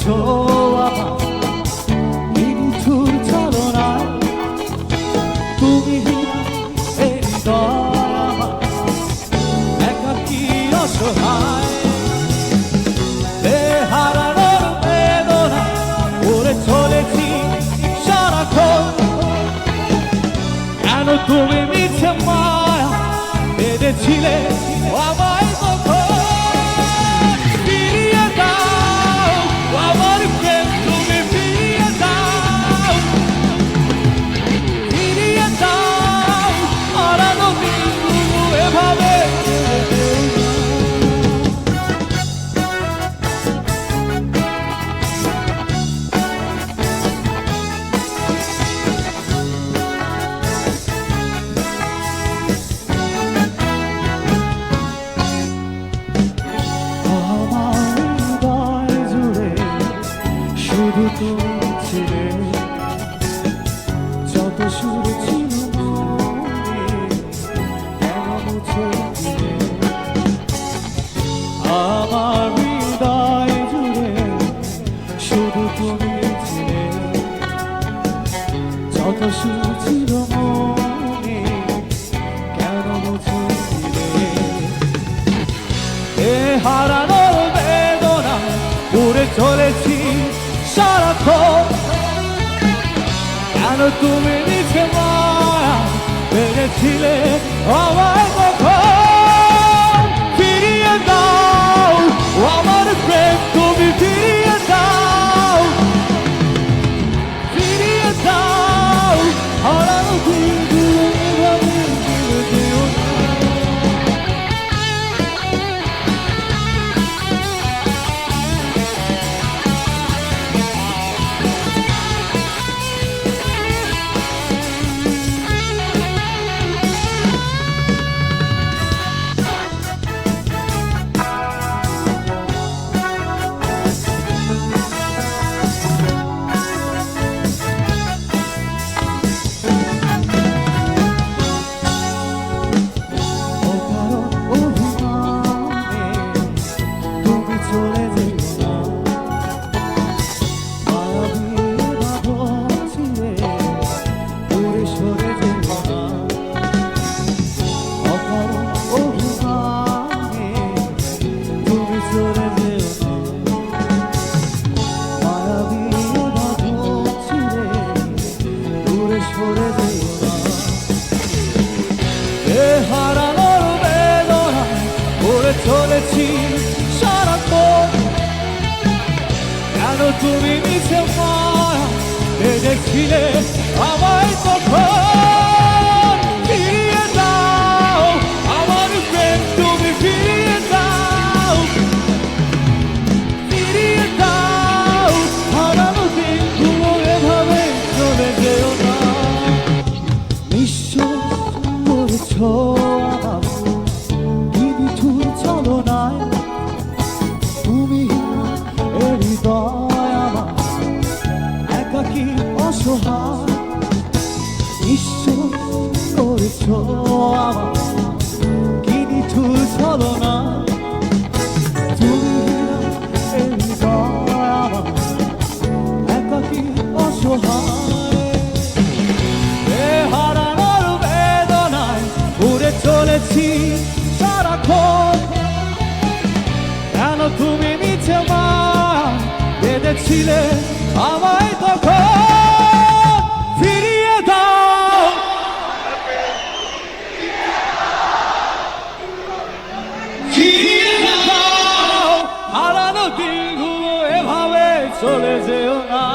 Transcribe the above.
করেছো আমার এই নিঠুর ছলনায়। তুমি এই হৃদয় আমার একাকী অসহায়। হারানোর বেদনা করে চলেছি সারাক্ষণ। কেন তুমি মিছে মায়া বেঁধেছিলে আমায় কখন? ফিরিয়ে দাও আমার প্রেম, তুমি ফিরিয়ে দাও, ফিরিয়ে দাও হারানো দিনগুলো এভাবে। শুধু তুমি ছিলে, যত সুর ছিল মনে কেন মুছে দিলে? আমার হৃদয় জুড়ে শুধু তুমি ছিলে, যত সুর ছিল মনে কেন মুছে দিলে? এ হারানোর বেদনা উড়ে চলেছি সারাক্ষণ। কেন তুমি নিচে মায়া বেড়েছিলে আমায় কখন? ফিরিয়ে দাও আমার প্রেম, তুমি ফিরিয়ে দাও, ফিরিয়ে দাও হারানো দিনগুলো এভাবে ফিরে দিও না। হারানোর বেদনা করে চলেছি সারাক্ষণ। কেন তুমি মিছে মায়া বেঁধেছিলে আমায় কখন? ফিরিয়ে দাও আমার প্রেম, তুমি ফিরিয়ে দাও, ফিরিয়ে দাও হারানো দিনগুলো এভাবে চলে যেও না। নিশ্চয় করেছো আমার এই নিঠুর ছলনায়। তুমি এই হৃদয় আমার একাকী অসহায়। নিশ্চয় করেছো আমার কি নিঠুর ছলনায়। তুমি এই হৃদয় আমার একাকী অসহায়। চলেছি সারাক্ষণ। কেন তুমি মিছে মায়া বেঁধেছিলে আমায় তখন? ফিরিয়ে দাও, ফিরিয়ে দাও হারানো দিনগুলো এভাবে চলে যেও না।